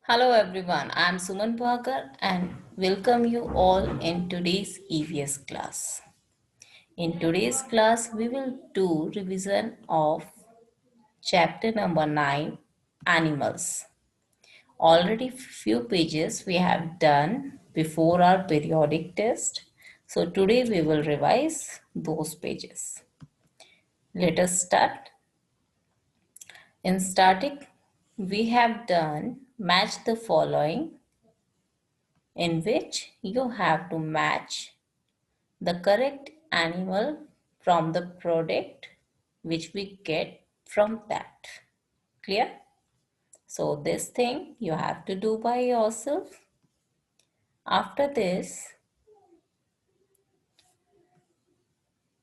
Hello everyone, I am Suman Bhakar and welcome you all in today's EVS class. In today's class, we will do revision of chapter number 9, Animals. Already few pages we have done before our periodic test. So today we will revise those pages. Let us start. In static, we have done match the following, in which you have to match the correct animal from the product which we get from that. Clear? So this thing you have to do by yourself. After this,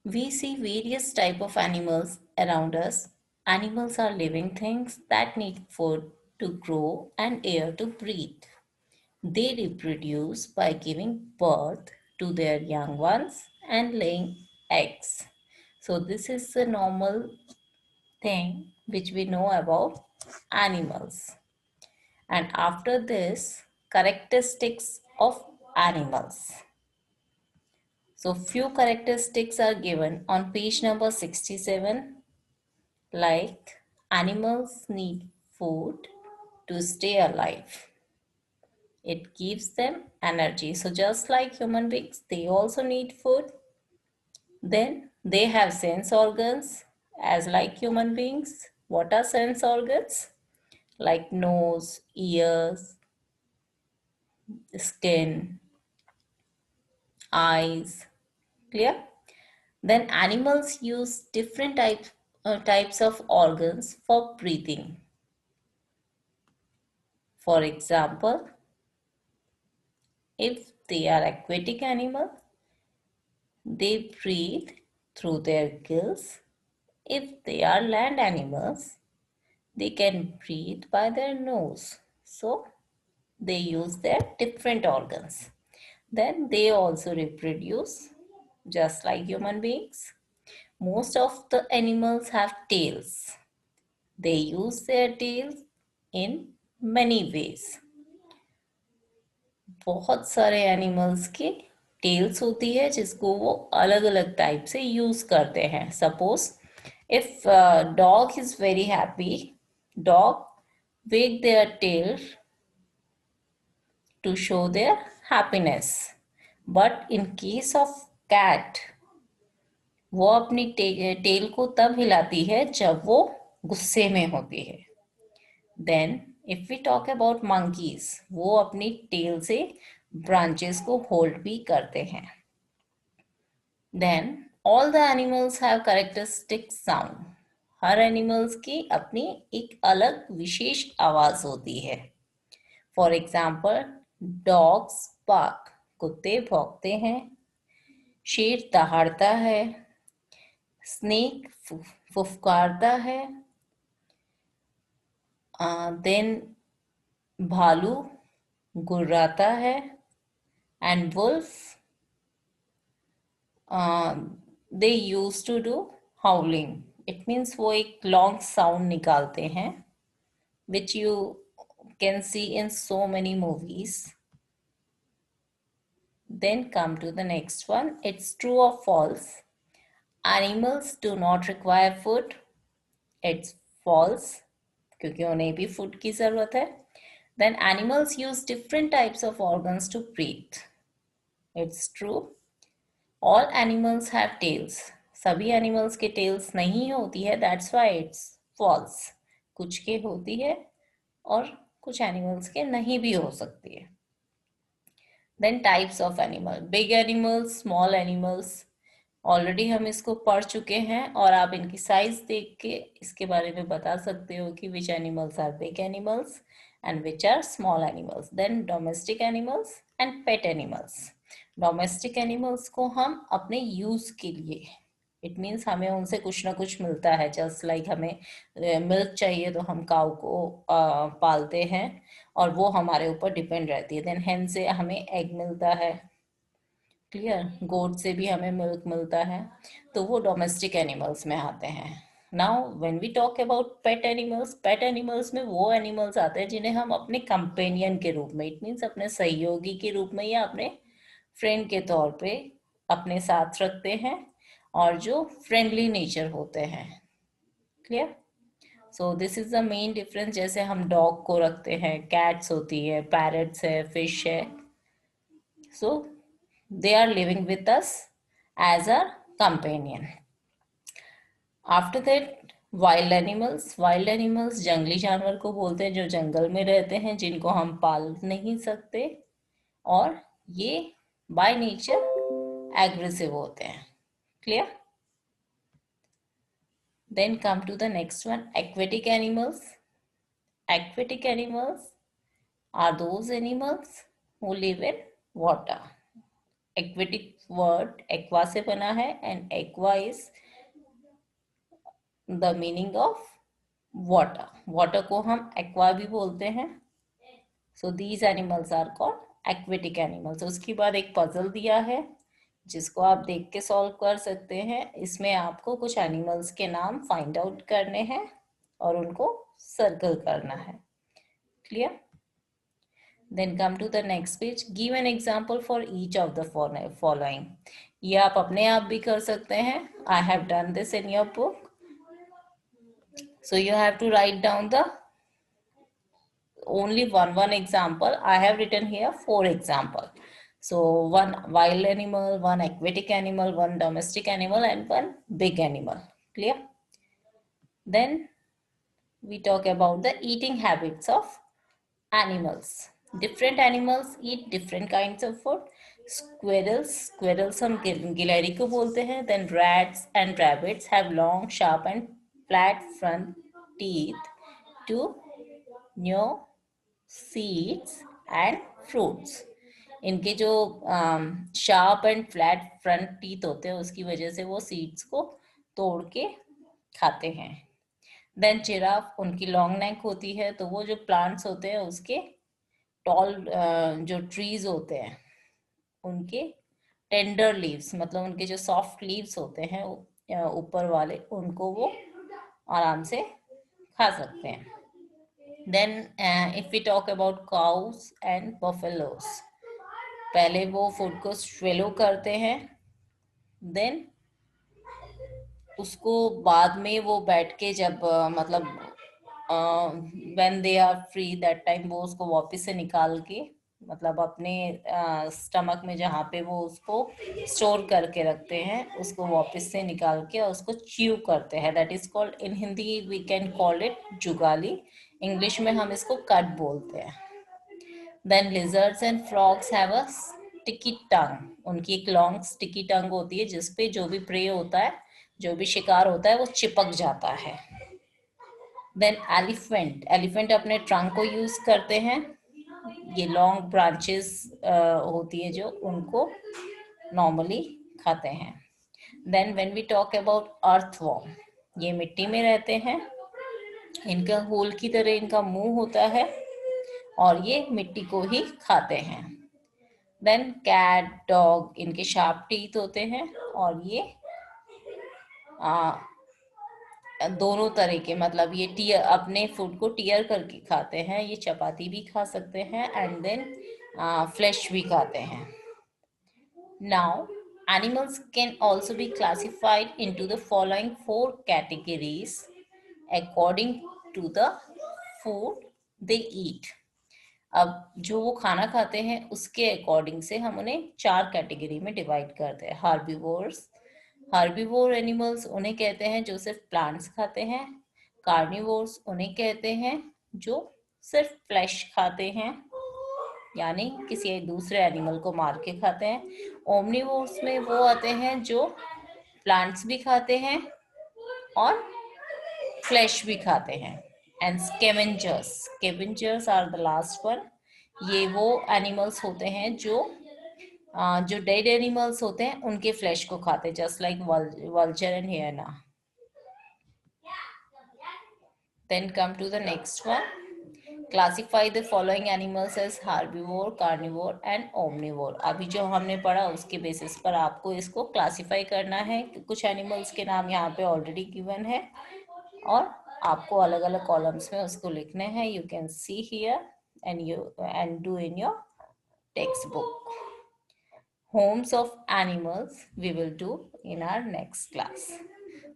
we see various type of animals around us. Animals are living things that need food to grow and air to breathe. They reproduce by giving birth to their young ones and laying eggs. So this is the normal thing which we know about animals. And after this, characteristics of animals. So few characteristics are given on page number 67, like animals need food to stay alive. It gives them energy. So just like human beings, they also need food. Then they have sense organs as like human beings. What are sense organs? Like nose, ears, skin, eyes. Clear? Then animals use different types of organs for breathing. For example, if they are aquatic animal, they breathe through their gills. If they are land animals, they can breathe by their nose. So they use their different organs. Then they also reproduce just like human beings. Most of the animals have tails. They use their tails in many ways. बहुत सारे animals की tales होती है जिसको वो अलग अलग type से यूज करते हैं. Suppose if dog is very happy, dog wag their tail to show their happiness. But in case of cat, वो अपनी टेल को तब हिलाती है जब वो गुस्से में होती है. Then if we talk about monkeys, वो अपनी टेल से ब्रांचेस को होल्ड भी करते हैं. Then all the animals have characteristic sound. हर एनिमल्स की अपनी एक अलग विशेष आवाज होती है. फॉर एग्जाम्पल, डॉग्स बार्क, कुत्ते भौंकते हैं. शेर दहाड़ता है. स्नेक फुफकारता है. देन भालू गुर्राता है. And wolf they use to do howling. It means वो एक लॉन्ग साउंड निकालते हैं, which you can see in so many movies. Then come to the next one. It's true or false? Animals do not require food. It's false, क्योंकि उन्हें भी food की जरूरत है. Then animals use different types of organs to breathe. It's true. All animals have tails. सभी animals के tails नहीं होती है. That's why it's false. कुछ के होती है और कुछ animals के नहीं भी हो सकती है. Then types of animal. Big animals, small animals. Already हम इसको पढ़ चुके हैं और आप इनकी साइज देख के इसके बारे में बता सकते हो कि which animals are big animals and which are small animals. Then domestic animals and pet animals. Domestic animals को हम अपने यूज के लिए, इट मीन्स हमें उनसे कुछ ना कुछ मिलता है. जस्ट लाइक हमें मिल्क चाहिए तो हम काऊ को पालते हैं और वो हमारे ऊपर डिपेंड रहती है. देन हेन से हमें एग मिलता है. क्लियर? गोट से भी हमें मिल्क मिलता है. तो वो डोमेस्टिक एनिमल्स में आते हैं. Now when we talk about pet animals में वो एनिमल्स आते हैं जिन्हें हम अपने कंपेनियन के रूप में, इट मीन्स अपने सहयोगी के रूप में या अपने फ्रेंड के तौर पे अपने साथ रखते हैं और जो फ्रेंडली नेचर होते हैं। Clear? So this is the main difference. जैसे हम डॉग को रखते हैं, कैट्स होती है, पैरट्स है, फिश है, so they are living with us as a companion. After that wild animals जंगली जानवर को बोलते हैं जो जंगल में रहते हैं, जिनको हम पाल नहीं सकते और ये बाय नेचर एग्रेसिव होते हैं। Clear? Then come to the next one, aquatic animals. Aquatic animals are those animals who live in water. Aquatic word aqua से बना है and aqua is the meaning of water. Water को हम aqua भी बोलते हैं. So these animals are called aquatic animals. उसके बाद एक puzzle दिया है जिसको आप देख के सॉल्व कर सकते हैं। इसमें आपको कुछ एनिमल्स के नाम फाइंड आउट करने हैं और उनको सर्कल करना है। Clear? Then come to the next page. Give an example for each of the following. ये आप अपने आप भी कर सकते हैं। I have done this in your book. So you have to write down the only one example. I have written here 4 example. So one wild animal, one aquatic animal, one domestic animal, and one big animal. Clear? Then we talk about the eating habits of animals. Different animals eat different kinds of food. Squirrels हम गिलहरी को बोलते हैं. Then rats and rabbits have long, sharp and flat front teeth to gnaw seeds and fruits. इनके जो sharp and flat front teeth होते हैं उसकी वजह से वो सीड्स को तोड़ के खाते हैं. देन जिराफ, उनकी लॉन्ग नेक होती है तो वो जो प्लांट्स होते हैं उसके टॉल जो ट्रीज होते हैं उनके टेंडर लीव्स, मतलब उनके जो सॉफ्ट लीव्स होते हैं ऊपर वाले, उनको वो आराम से खा सकते हैं. Then if we talk about cows and buffaloes, पहले वो फूड को स्वेलो करते हैं, देन उसको बाद में वो बैठ के जब मतलब when they are free that time वो उसको वापस से निकाल के, मतलब अपने स्टमक में जहाँ पे वो उसको स्टोर करके रखते हैं उसको वापस से निकाल के और उसको च्यू करते हैं. That is called, in Hindi we can call it jugali, English में हम इसको कट बोलते हैं. Then lizards and frogs have a sticky tongue, उनकी एक लॉन्ग स्टिकी टंग होती है जिसपे जो भी प्रे होता है, जो भी शिकार होता है वो चिपक जाता है. देन एलिफेंट अपने ट्रंक को यूज करते हैं, ये लॉन्ग ब्रांचेस होती है जो उनको नॉर्मली खाते हैं. Then when we talk about earthworm, ये मिट्टी में रहते हैं, इनका होल की तरह इनका मुंह होता है और ये मिट्टी को ही खाते हैं. देन कैट, डॉग, इनके शार्प टीथ होते हैं और ये दोनों तरह के, मतलब ये टीयर अपने फूड को टीयर करके खाते हैं, ये चपाती भी खा सकते हैं एंड देन फ्लेश भी खाते हैं. Now animals can also be classified into the following 4 categories according to the food they eat. अब जो वो खाना खाते हैं उसके अकॉर्डिंग से हम उन्हें 4 कैटेगरी में डिवाइड करते हैं. हार्बीवोर एनिमल्स उन्हें कहते हैं जो सिर्फ प्लांट्स खाते हैं. कार्निवोर्स उन्हें कहते हैं जो सिर्फ फ्लैश खाते हैं, यानी किसी दूसरे एनिमल को मार के खाते हैं. ओमनिवोर्स में वो आते हैं जो प्लांट्स भी खाते हैं और फ्लैश भी खाते हैं. And scavengers are the last one. ये वो एनिमल्स होते हैं जो डेड एनिमल्स होते हैं उनके फ्लैश को खाते हैं, just like vulture and hyena. Then come to the next one. Classify the following animals as herbivore, carnivore and omnivore. अभी जो हमने पढ़ा उसके बेसिस पर आपको इसको क्लासिफाई करना है. कुछ एनिमल्स के नाम यहाँ पे ऑलरेडी गिवन है, और आपको अलग अलग कॉलम्स में उसको लिखने हैं. You can see here and do in your textbook. Homes of animals we will do in our next class.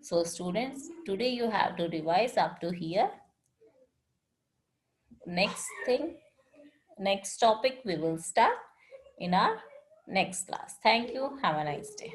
So students, today you have to revise up to here. Next topic we will start in our next class. Thank you. Have a nice day.